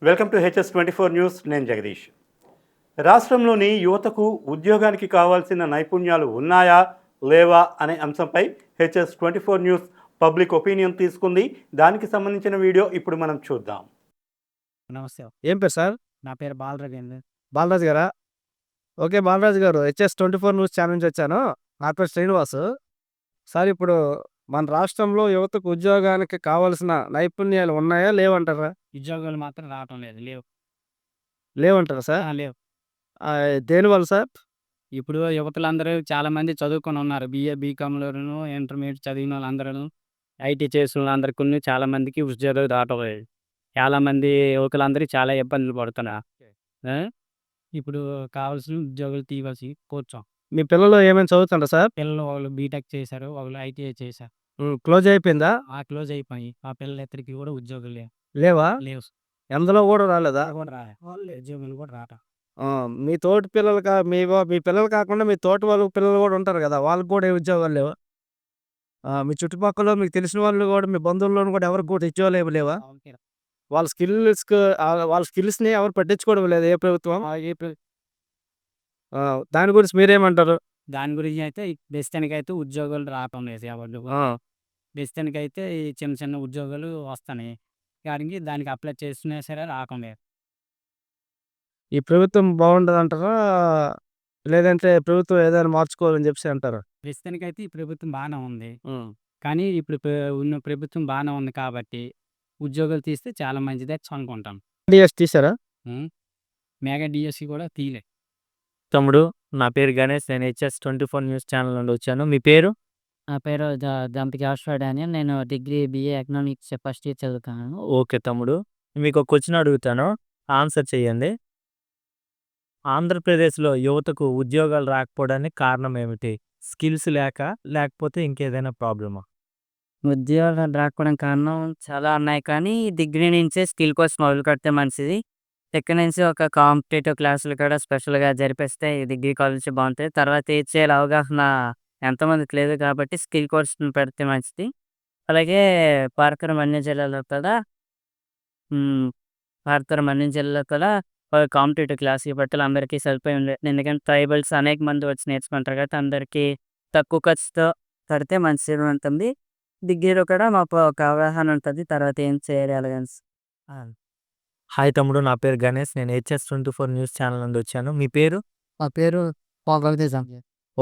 Welcome to HS24 news. నేను జగదీష్. రాష్ట్రంలోని యువతకు ఉద్యోగానికి కావాల్సిన నైపుణ్యాలు ఉన్నాయా లేవా అనే అంశంపై HS24 న్యూస్ పబ్లిక్ ఒపీనియన్ తీసుకుంది. దానికి సంబంధించిన వీడియో ఇప్పుడు మనం చూద్దాం. నమస్తే. ఏం పేరు సార్? నా పేరు బాలరాజు అండి. బాలరాజు గారా? ఓకే, బాలరాజు గారు HS24 న్యూస్ ఛానల్ నుంచి వచ్చాను. నా పేరు శ్రీనివాసు. సార్, ఇప్పుడు మన రాష్ట్రంలో యువతకు ఉద్యోగానికి కావాల్సిన నైపుణ్యాలు ఉన్నాయా లేవంటారా? ఉద్యోగాలు మాత్రం రావటం లేదు. లేవు. లేవంటారా సార్? లేవు. దేనివల్ల సార్? ఇప్పుడు యువతులందరూ చాలా మంది చదువుకొని ఉన్నారు. BA, BComలోను, ఇంటర్మీడియట్ చదివిన వాళ్ళందరూ, IT చేసిన వాళ్ళందరికీ చాలా మందికి ఉద్యోగాలు రావటం లేదు. చాలా మంది యువకులందరూ చాలా ఇబ్బందులు పడుతున్నారు. ఆ? ఇప్పుడు కావాల్సిన ఉద్యోగాలు తీయవలసి కూర్చోం. మీ పిల్లలు ఏమైనా చదువుతుంటారా సార్? పిల్లలు వాళ్ళు బీటెక్ చేశారు, వాళ్ళు ITI చేశారు. క్లోజ్ అయిపోయిందా? క్లోజ్ అయిపోయి ఆ పిల్లల ఇద్దరికి కూడా ఉద్యోగాలు లేవా? లేవు. ఎందులో కూడా రాలేదా? కూడా రాలే. వాళ్ళు ఉద్యోగాలు కూడా రావటం. మీ తోటి పిల్లలు మీ పిల్లలు కాకుండా మీ తోటి వాళ్ళ పిల్లలు కూడా ఉంటారు కదా, వాళ్ళకి కూడా ఏ ఉద్యోగాలు లేవా? మీ చుట్టుపక్కల మీకు తెలిసిన వాళ్ళు కూడా, మీ బంధువుల్లో కూడా ఎవరికి కూడా ఉద్యోగాలు ఏమి లేవా? వాళ్ళ స్కిల్స్ని ఎవరు పట్టించుకోవడం లేదు ఏ ప్రభుత్వం. దాని గురించి మీరేమంటారు? దాని గురించి అయితే ప్రస్తుతానికైతే ఉద్యోగాలు రావటం లేదు ఎవరు. ప్రస్తుతానికైతే ఈ చిన్న చిన్న ఉద్యోగాలు వస్తున్నాయి, కానీ దానికి అప్లై చేస్తున్నా సరే రావటం లేదు. ఈ ప్రభుత్వం బాగుండదు అంటారా, లేదంటే ప్రభుత్వం ఏదైనా మార్చుకోవాలని చెప్పి అంటారా? ప్రస్తుతానికైతే ఈ ప్రభుత్వం బాగానే ఉంది, కానీ ఇప్పుడు ఉన్న ప్రభుత్వం బాగానే ఉంది కాబట్టి ఉద్యోగాలు తీస్తే చాలా మంచిదే అనుకుంటాం. డిఎస్ తీసారా? మెగా డిఎస్సి కూడా తీయలే. తమ్ముడు, నా పేరు గణేష్. నేను HS24 న్యూస్ ఛానల్ నుండి వచ్చాను. మీ పేరు? నా పేరు దంపతి జాషువా డానియల్. నేను degree BA economics first year చదువుతున్నాను. ఓకే తమ్ముడు, మీకు ఒక క్వశ్చన్ అడుగుతాను, ఆన్సర్ చేయండి. ఆంధ్రప్రదేశ్లో యువతకు ఉద్యోగాలు రాకపోవడానికి కారణం ఏమిటి? స్కిల్స్ లేక, లేకపోతే ఇంకేదైనా ప్రాబ్లమా? ఉద్యోగాలు రాకపోవడానికి కారణం చాలా ఉన్నాయి, కానీ డిగ్రీ నుంచే స్కిల్ కోర్స్ మొదలు పెడితే మంచిది. ఇక్కడ నుంచి ఒక కాంపిటేటివ్ క్లాసులు కూడా స్పెషల్గా జరిపిస్తే ఈ డిగ్రీ కాలేజ్ బాగుంటుంది. తర్వాత ఏది చేయాలి అవగాహన ఎంతమందికి లేదు కాబట్టి స్కిల్ కోర్స్ని పెడితే మంచిది. అలాగే పార్కరం అన్ని జిల్లాలో కూడా కాంపిటేటివ్ క్లాస్ ఇవ్వట్లు అందరికీ సరిపోయి ఉంది. ఎందుకంటే ట్రైబల్స్ అనేక మంది వచ్చి నేర్చుకుంటారు కాబట్టి అందరికీ తక్కువ ఖర్చుతో పడితే మంచిగా ఉంటుంది. డిగ్రీలో కూడా మాకు ఒక అవగాహన ఉంటుంది, తర్వాత ఏం చేయాలి అలాగని. హాయ్ తమ్ముడు, నా పేరు గణేష్. నేను HS24 న్యూస్ ఛానల్ నుండి వచ్చాను. మీ పేరు? మా పేరు రవితేజ.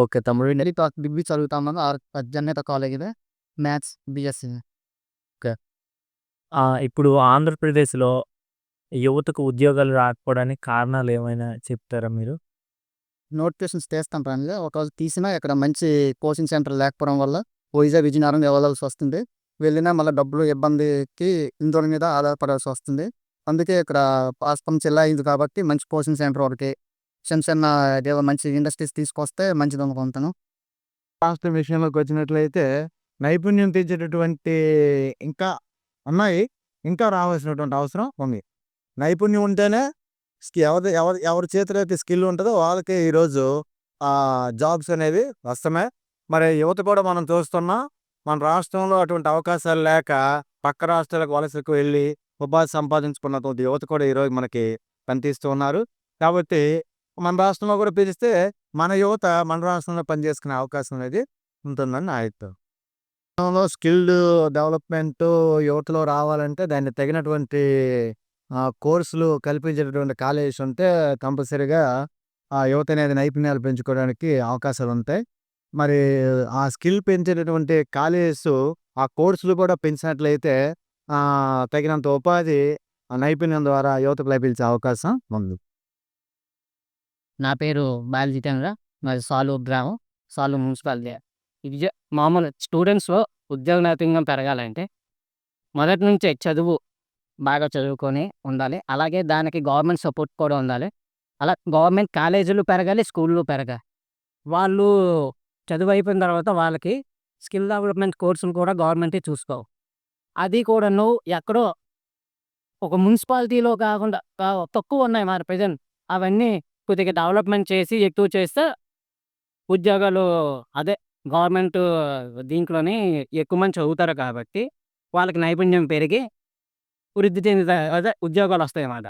ఓకే తమ్ముడు, డిగ్రీ చదువుతామని జన్నేత కాలేజీలో మ్యాథ్స్ BSc. ఇప్పుడు ఆంధ్రప్రదేశ్లో యువతకు ఉద్యోగాలు రాకపోవడానికి కారణాలు ఏమైనా చెప్తారా మీరు? నోటిఫికేషన్స్ తీస్తాం పని, ఒకరోజు తీసినా ఇక్కడ మంచి కోచింగ్ సెంటర్ లేకపోవడం వల్ల వైజాగ్ విజయనగరం వెళ్ళాల్సి వస్తుంది. వెళ్ళినా మళ్ళీ డబ్బులు ఇబ్బందికి ఇందోర్ మీద ఆధారపడాల్సి వస్తుంది. అందుకే ఇక్కడ పాస్పం జిల్లా అయింది కాబట్టి మంచి కోచింగ్ సెంటర్ ఒకటి, చిన్న చిన్న మంచి ఇండస్ట్రీస్ తీసుకొస్తే మంచిది అనుకుంటాను. రాష్ట్రం విషయంలోకి వచ్చినట్లయితే నైపుణ్యం తెచ్చేటటువంటి ఇంకా ఉన్నాయి, ఇంకా రావాల్సినటువంటి అవసరం ఉంది. నైపుణ్యం ఉంటేనే ఎవరి చేతిలో అయితే స్కిల్ ఉంటుందో వాళ్ళకి ఈరోజు జాబ్స్ అనేవి వస్తున్నాయి. మరి యువత కూడా మనం చూస్తున్నాం, మన రాష్ట్రంలో అటువంటి అవకాశాలు లేక పక్క రాష్ట్రాలకు వలసకు వెళ్ళి ఉపాధి సంపాదించుకున్నటువంటి యువత కూడా ఈరోజు మనకి కనిపిస్తూ ఉన్నారు. కాబట్టి మన రాష్ట్రంలో కూడా పిలిస్తే మన యువత మన రాష్ట్రంలో పనిచేసుకునే అవకాశం అనేది ఉంటుందని నా అభిప్రాయం. స్కిల్డ్ డెవలప్మెంట్ యువతలో రావాలంటే దాన్ని తగినటువంటి కోర్సులు కల్పించేటటువంటి కాలేజెస్ ఉంటే కంపల్సరీగా ఆ యువత అనేది నైపుణ్యాలు పెంచుకోవడానికి అవకాశాలు ఉంటాయి. మరి ఆ స్కిల్ పెంచేటటువంటి కాలేజెస్ ఆ కోర్సులు కూడా పెంచినట్లయితే తగినంత ఉపాధి నైపుణ్యం ద్వారా యువతకు లభించే అవకాశం ఉంది. నా పేరు బాలజితేంద్ర, మరి సాలూరు గ్రామం, సాలూరు మున్సిపాలిటీ. ఇది మామూలు స్టూడెంట్స్లో ఉద్యోగ నైపుణ్యం పెరగాలంటే మొదటి నుంచే చదువు బాగా చదువుకొని ఉండాలి. అలాగే దానికి గవర్నమెంట్ సపోర్ట్ కూడా ఉండాలి. అలా గవర్నమెంట్ కాలేజీలు పెరగాలి, స్కూళ్ళు పెరగాలి. వాళ్ళు చదువు అయిపోయిన తర్వాత వాళ్ళకి స్కిల్ డెవలప్మెంట్ కోర్సులు కూడా గవర్నమెంటే చూసుకోవాలి. అది కూడా ఎక్కడో ఒక మున్సిపాలిటీలో కాకుండా తక్కువ ఉన్నాయి మరి ప్రజెంట్. అవన్నీ కొద్దిగా డెవలప్మెంట్ చేసి ఎక్కువ చేస్తే ఉద్యోగాలు అదే గవర్నమెంట్ దీంట్లోనే ఎక్కువ మంది చదువుతారు కాబట్టి వాళ్ళకి నైపుణ్యం పెరిగి వృద్ధి చెందుతాయి. అదే ఉద్యోగాలు వస్తాయన్నమాట.